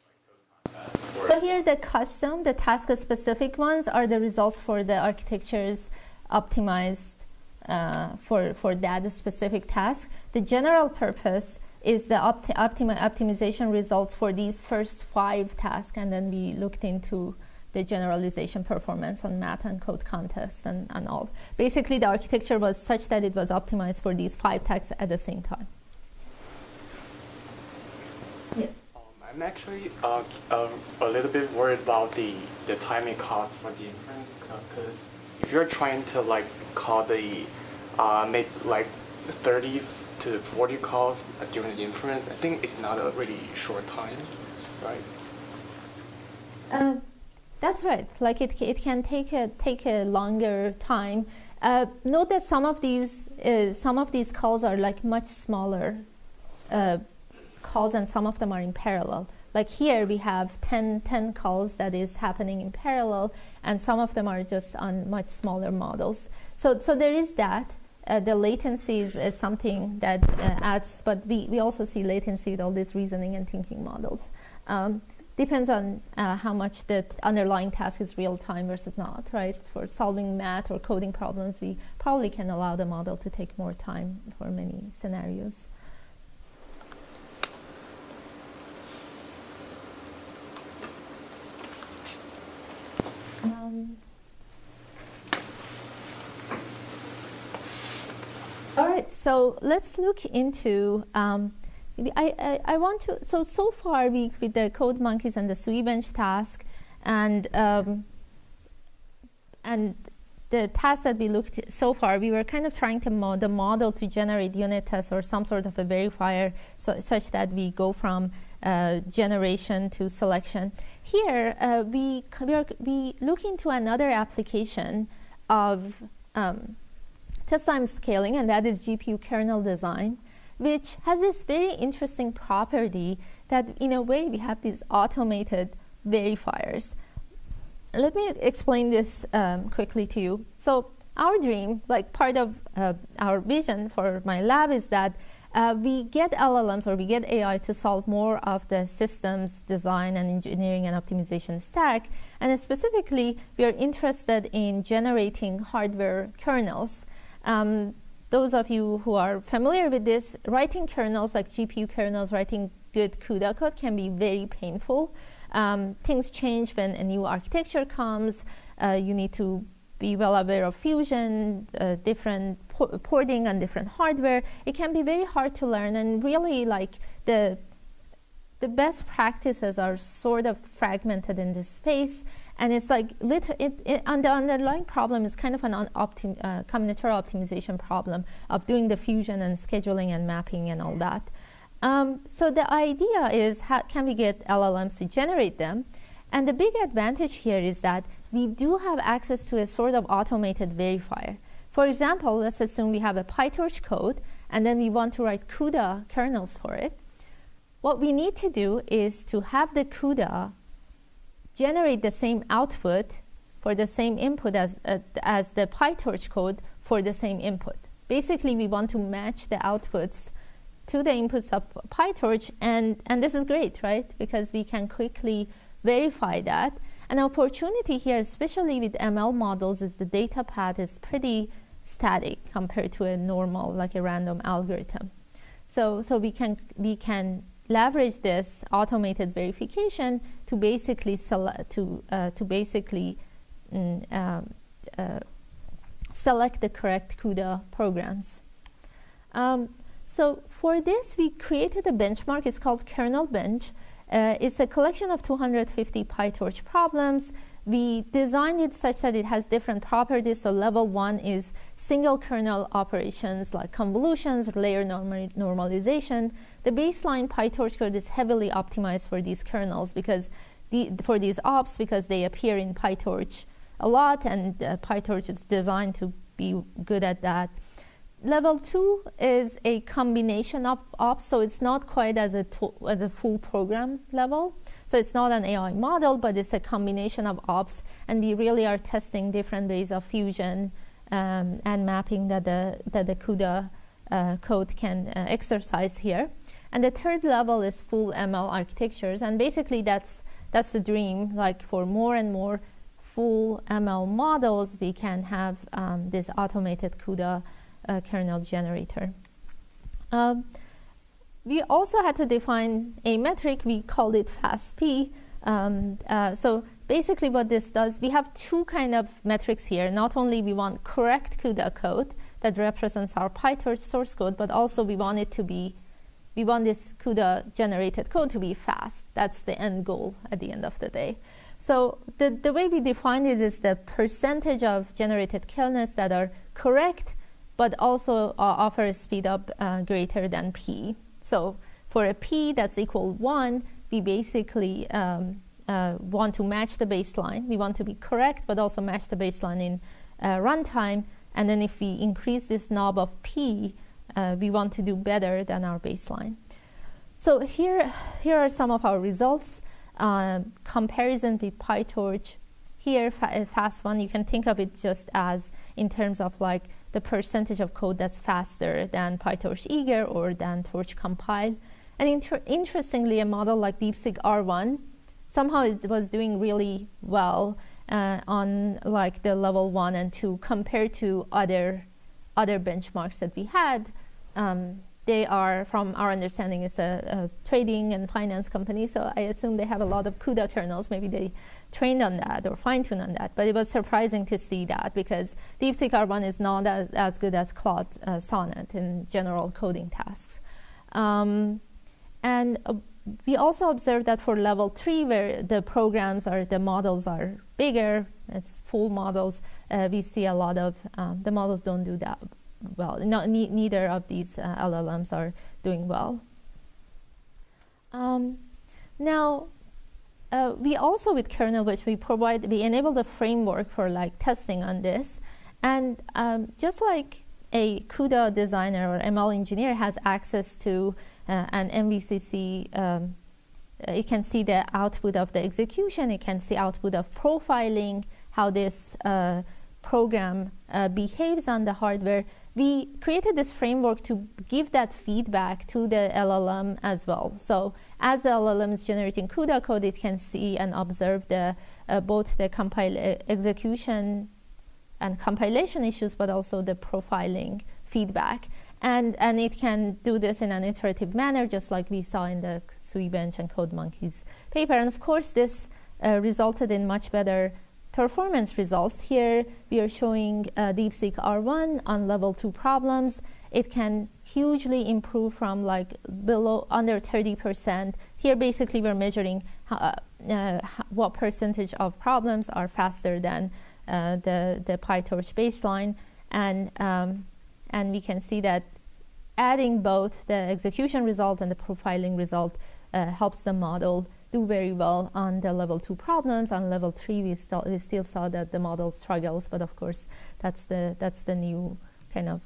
like code contests. So here the custom, the task-specific ones are the results for the architectures optimized for that specific task. The general purpose is the optimization results for these first 5 tasks, and then we looked into the generalization performance on math and code contests and all. Basically, the architecture was such that it was optimized for these 5 tasks at the same time. Yes? I'm actually a little bit worried about the timing cost for the inference, because if you're trying to like call the make like 30 to 40 calls during the inference, I think it's not a really short time, right? That's right. Like it can take a longer time. Note that some of these calls are like much smaller calls, and some of them are in parallel. Like here we have 10 calls that is happening in parallel, and some of them are just on much smaller models. So there is that. The latency is something that adds, but we also see latency with all these reasoning and thinking models. Depends on how much the underlying task is real time versus not, right? For solving math or coding problems, we probably can allow the model to take more time for many scenarios. All right, so let's look into. I want to. So far, with the code monkeys and the SWE-bench task, and the task that we looked at so far, we were kind of trying to the model to generate unit tests or some sort of a verifier, such that we go from generation to selection. Here, we look into another application of test-time scaling, and that is GPU kernel design, which has this very interesting property that, in a way, we have these automated verifiers. Let me explain this quickly to you. So our dream, like part of our vision for my lab, is that we get LLMs or we get AI to solve more of the systems design and engineering and optimization stack. And specifically, we are interested in generating hardware kernels. Those of you who are familiar with this, writing kernels like GPU kernels, writing good CUDA code can be very painful. Things change when a new architecture comes. You need to be well aware of fusion, different porting on different hardware. It can be very hard to learn, and really, like, the best practices are sort of fragmented in this space. And it's like, the underlying problem is kind of an combinatorial optimization problem of doing the fusion and scheduling and mapping and all that. So the idea is, how can we get LLMs to generate them? And the big advantage here is that we do have access to a sort of automated verifier. For example, let's assume we have a PyTorch code, and then we want to write CUDA kernels for it. What we need to do is to have the CUDA generate the same output for the same input as the PyTorch code for the same input. Basically, we want to match the outputs to the inputs of PyTorch, and this is great, right? Because we can quickly verify that. An opportunity here, especially with ML models, is the data path is pretty static compared to a normal, like a random algorithm. So we can leverage this automated verification to basically select the correct CUDA programs. So for this, we created a benchmark. It's called Kernel Bench. It's a collection of 250 PyTorch problems. We designed it such that it has different properties. So level 1 is single kernel operations like convolutions, layer normalization. The baseline PyTorch code is heavily optimized for these kernels for these ops because they appear in PyTorch a lot, and PyTorch is designed to be good at that. Level 2 is a combination of ops, so it's not quite as a full program level. So it's not an AI model, but it's a combination of ops, and we really are testing different ways of fusion and mapping that the CUDA code can exercise here. And the third level is full ML architectures, and basically that's the dream. Like, for more and more full ML models, we can have this automated CUDA kernel generator. We also had to define a metric. We called it FastP. So basically what this does, we have two kind of metrics here. Not only we want correct CUDA code that represents our PyTorch source code, but also we want this CUDA generated code to be fast. That's the end goal at the end of the day. So the way we define it is the percentage of generated kernels that are correct, but also offer a speed up greater than P. So for a P that's equal 1, we basically want to match the baseline. We want to be correct, but also match the baseline in runtime. And then if we increase this knob of P, we want to do better than our baseline. So here are some of our results. Comparison with PyTorch. Here, fast one, you can think of it just as in terms of like the percentage of code that's faster than PyTorch Eager or than Torch Compile. And interestingly, a model like DeepSeek R1, somehow it was doing really well on like the level 1 and 2 compared to other benchmarks that we had. They are, from our understanding, it's a trading and finance company, so I assume they have a lot of CUDA kernels. Maybe they trained on that or fine-tuned on that. But it was surprising to see that, because DeepSeek R1 is not as good as Claude Sonnet in general coding tasks. And we also observed that for level 3, where the models are bigger, it's full models, we see a lot of, the models don't do that well. Neither of these LLMs are doing well. Now, we also with kernel, which we enable the framework for like testing on this, and just like a CUDA designer or ML engineer has access to an MVCC, it can see the output of the execution, it can see output of profiling, how this program behaves on the hardware. We created this framework to give that feedback to the LLM as well. So as the LLM is generating CUDA code, it can see and observe both the execution and compilation issues, but also the profiling feedback. And it can do this in an iterative manner, just like we saw in the SUIBench and CodeMonkey's paper. And of course, this resulted in much better performance results. Here, we are showing DeepSeek R1 on level 2 problems. It can hugely improve from like under 30%. Here, basically, we're measuring what percentage of problems are faster than the PyTorch baseline. And we can see that adding both the execution result and the profiling result helps the model do very well on the level 2 problems. On level 3, we still saw that the model struggles, but of course, that's the new kind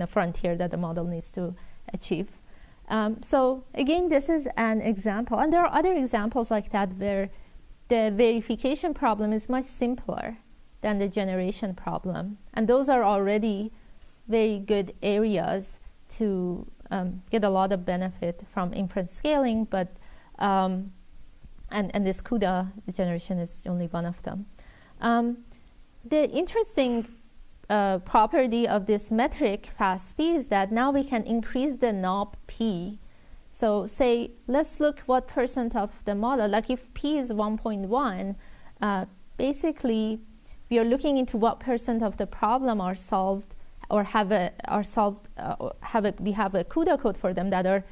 of frontier that the model needs to achieve. So again, this is an example, and there are other examples like that where the verification problem is much simpler than the generation problem, and those are already very good areas to get a lot of benefit from inference scaling, but and this CUDA generation is only one of them. The interesting property of this metric fast p is that now we can increase the knob p. So say, let's look what percent of the model, like if p is 1.1, basically we are looking into what percent of the problem are solved or we have a CUDA code for them that are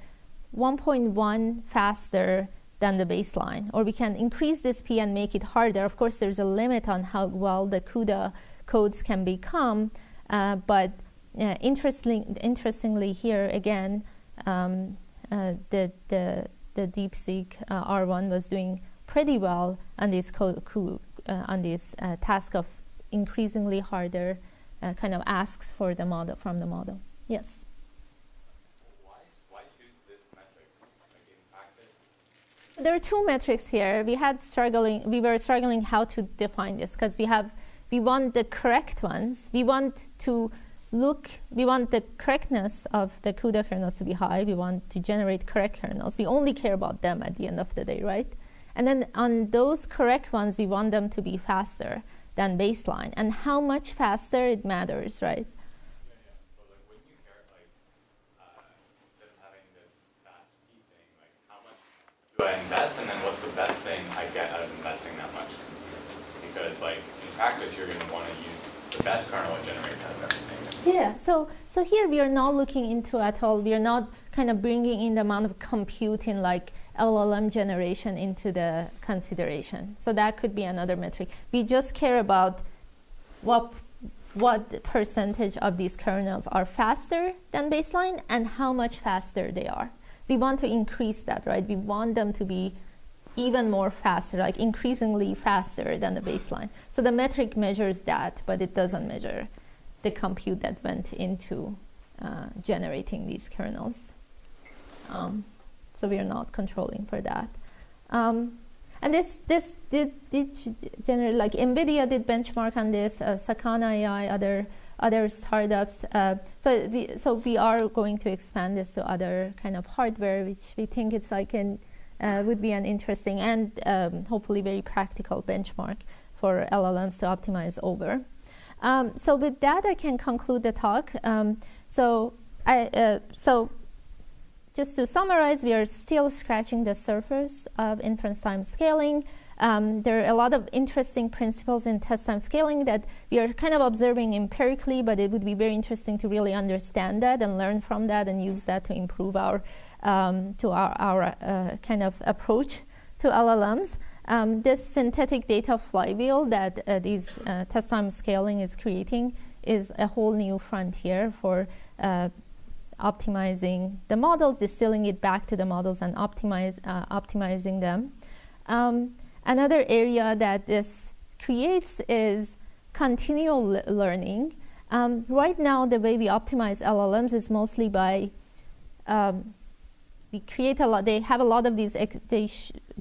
1.1 faster than the baseline. Or we can increase this p and make it harder. Of course, there's a limit on how well the CUDA codes can become, but interestingly here again, the DeepSeek R1 was doing pretty well on this task of increasingly harder kind of asks for the model from the model. Yes. Why choose this metric, like in practice? There are two metrics here. We were struggling how to define this because we want the correct ones. We want the correctness of the CUDA kernels to be high. We want to generate correct kernels. We only care about them at the end of the day, right? And then on those correct ones, we want them to be faster than baseline. And how much faster it matters, right? Yeah. So like when you care, like instead of having this fast speed thing, like how much do I invest, and then what's the best thing I get out of investing that much? Because like in practice, you're going to want to use the best kernel it generates out of everything. Yeah. So here we are not looking into at all. We are not kind of bringing in the amount of compute in like LLM generation into the consideration. So that could be another metric. We just care about what percentage of these kernels are faster than baseline and how much faster they are. We want to increase that, right? We want them to be even more faster, like increasingly faster than the baseline. So the metric measures that, but it doesn't measure the compute that went into generating these kernels. So we are not controlling for that. And this did generate, like NVIDIA did benchmark on this, Sakana AI, other startups. So we are going to expand this to other kind of hardware, which we think it's like would be an interesting and hopefully very practical benchmark for LLMs to optimize over. So with that, I can conclude the talk. So just to summarize, we are still scratching the surface of inference time scaling. There are a lot of interesting principles in test time scaling that we are kind of observing empirically, but it would be very interesting to really understand that and learn from that and use that to improve our kind of approach to LLMs. This synthetic data flywheel that these test time scaling is creating is a whole new frontier for optimizing the models, distilling it back to the models, and optimizing them. Another area that this creates is continual learning. Right now, the way we optimize LLMs is mostly by we create a lot. They have a lot of these.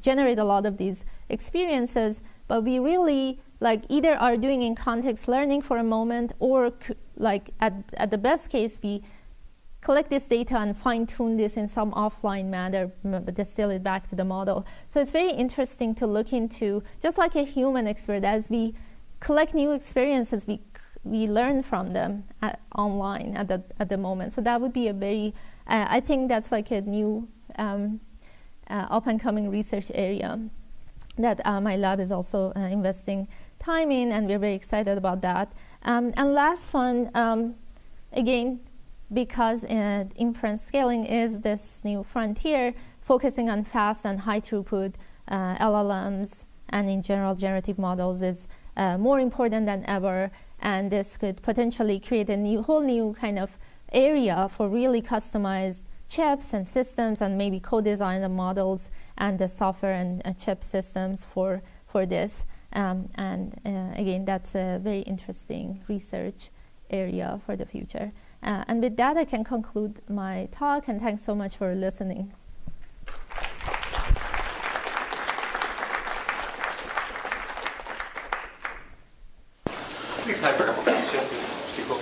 Generate a lot of these experiences, but we really either are doing in context learning for a moment, or at the best case we collect this data and fine-tune this in some offline manner, distill it back to the model. So it's very interesting to look into, just like a human expert, as we collect new experiences, we learn from them online at the moment. So that would be a very, I think that's like a new up-and-coming research area that my lab is also investing time in, and we're very excited about that. And last one, again, because inference scaling is this new frontier, focusing on fast and high throughput LLMs and in general generative models is more important than ever, and this could potentially create a whole new kind of area for really customized chips and systems, and maybe co-design the models and the software and chip systems for this. Again, that's a very interesting research area for the future. And with that, I can conclude my talk, and thanks so much for listening. We have time for a couple questions. People,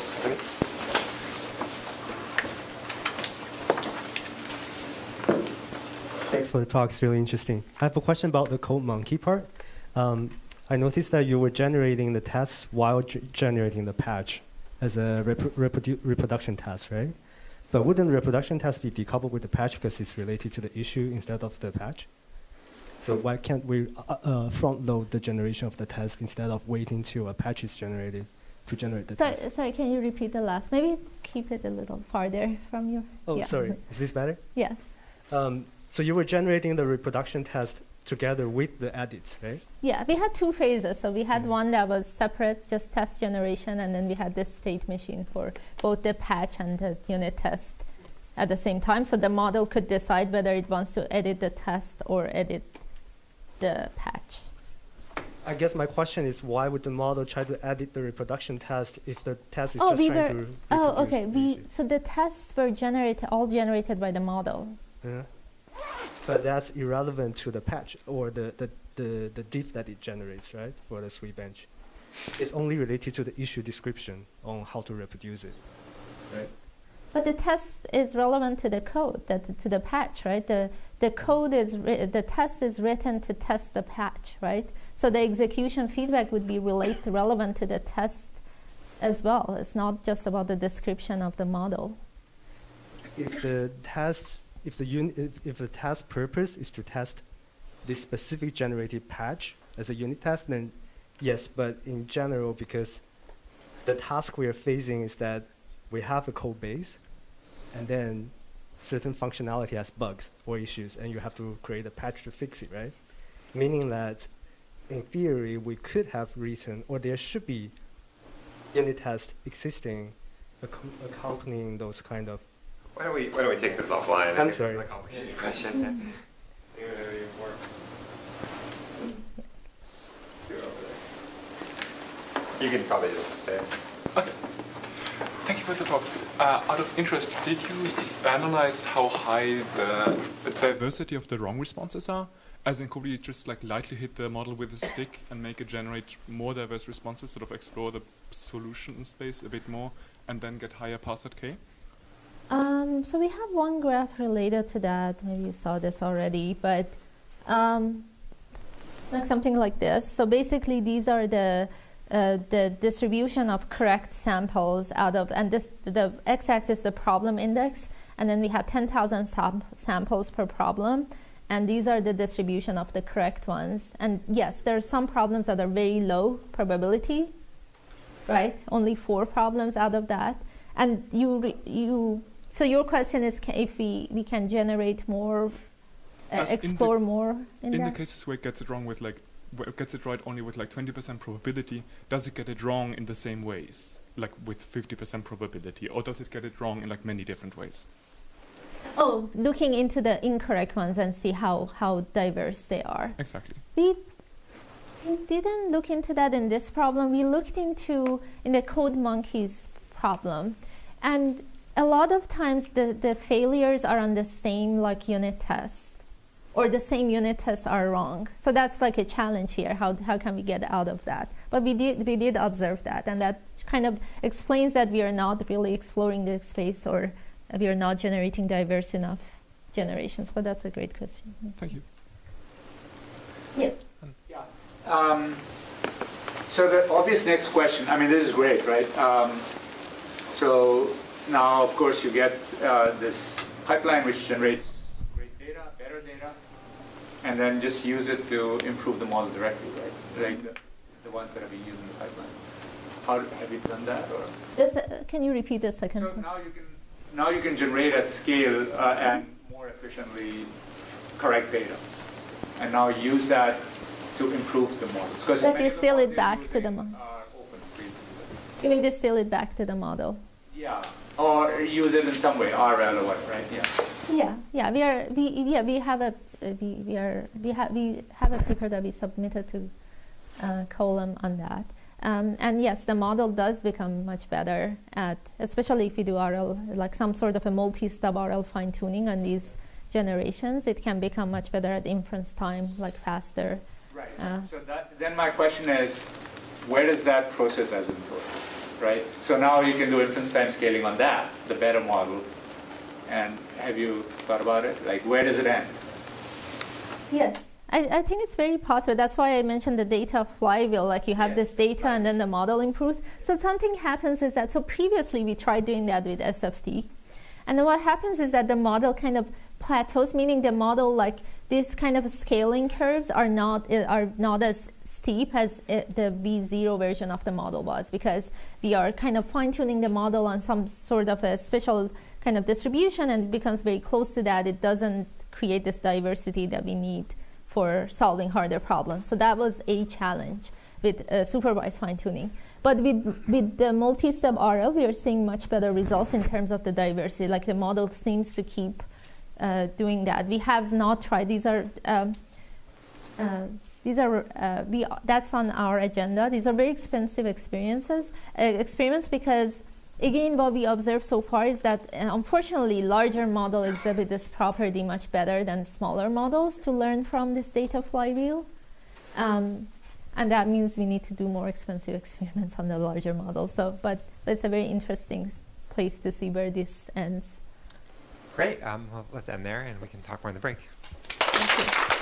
Thanks for the talk. It's really interesting. I have a question about the code monkey part. I noticed that you were generating the tests while generating the patch as a reproduction task, right? But wouldn't the reproduction task be decoupled with the patch because it's related to the issue instead of the patch? So why can't we front load the generation of the test instead of waiting till a patch is generated to generate the test? Sorry, can you repeat the last? Maybe keep it a little farther from you. Oh, sorry. Is this better? Yes. So you were generating the reproduction test together with the edits, right? Yeah, we had two phases. So we had one that was separate, just test generation, and then we had this state machine for both the patch and the unit test at the same time. So the model could decide whether it wants to edit the test or edit the patch. I guess my question is, why would the model try to edit the reproduction test if the test is just trying to reproduce? Oh, okay. So the tests were all generated by the model. Yeah. But that's irrelevant to the patch or the diff that it generates, right, for the sweep bench. It's only related to the issue description on how to reproduce it, right? But the test is relevant to the code, to the patch, right? The code is the test is written to test the patch, right? So the execution feedback would be relevant to the test as well. It's not just about the description of the model. If the task purpose is to test this specific generated patch as a unit test, then yes. But in general, because the task we are facing is that we have a code base, and then certain functionality has bugs or issues, and you have to create a patch to fix it, right? Meaning that, in theory, we could have written, or there should be unit tests existing accompanying those kind of. Why don't we take this offline? I'm sorry. It's a complicated question. You can probably just say. Okay. Thank you for the talk. Out of interest, did you analyze how high the diversity of the wrong responses are? As in, could we just lightly hit the model with a stick and make it generate more diverse responses, sort of explore the solution space a bit more, and then get higher pass at K? So we have one graph related to that. Maybe you saw this already, but something like this. So basically, these are the distribution of correct samples out of, and the x-axis is the problem index, and then we have 10,000 samples per problem, and these are the distribution of the correct ones. And yes, there are some problems that are very low probability, right? Only 4 problems out of that, and so your question is, if we can generate more, explore more in that? The cases where it gets it wrong with where it gets it right only with 20% probability, does it get it wrong in the same ways? like with 50% probability, or does it get it wrong in like many different ways? Oh, looking into the incorrect ones and see how diverse they are. Exactly. We didn't look into that in this problem. We looked into in the Code Monkeys problem, and a lot of times the failures are on the same like unit test, or the same unit tests are wrong. So that's like a challenge here. How can we get out of that? But we did observe that, and that kind of explains that we are not really exploring the space, or we are not generating diverse enough generations. But that's a great question. Thank you. Yes. Yeah. So the obvious next question, I mean, this is great, right? So now, of course, you get this pipeline which generates great data, better data, and then just use it to improve the model directly, right? Like the ones that have been used in the pipeline. How have you done that? Or? Can you repeat the second So part? now you can generate at scale and more efficiently correct data, and now use that to improve the models. Because But distill it back to the model. You mean distill it back to the model? Yeah, or use it in some way, RL or what, right? Yeah. Yeah. We have a paper that we submitted to Column on that. And yes, the model does become much better at, especially if you do RL, like some sort of a multi-step RL fine-tuning on these generations. It can become much better at inference time, like faster. Right. So then my question is, where does that process as input, right? So now you can do inference time scaling on that, the better model. And have you thought about it? Like, where does it end? Yes. I think it's very possible. That's why I mentioned the data flywheel. Like you have this data and then the model improves. So something happens is that, so previously we tried doing that with SFT. And then what happens is that the model kind of plateaus, meaning the model, like these kind of scaling curves are not as steep as the V0 version of the model was, because we are kind of fine-tuning the model on some sort of a special kind of distribution, and it becomes very close to that. It doesn't create this diversity that we need for solving harder problems. So that was a challenge with supervised fine-tuning. But with the multi-step RL, we are seeing much better results in terms of the diversity. Like the model seems to keep doing that. We have not tried. That's on our agenda. These are very expensive experiments because, again, what we observed so far is that, unfortunately, larger models exhibit this property much better than smaller models to learn from this data flywheel. And that means we need to do more expensive experiments on the larger models. But it's a very interesting place to see where this ends. Great. Well, let's end there, and we can talk more in the break. Thank you.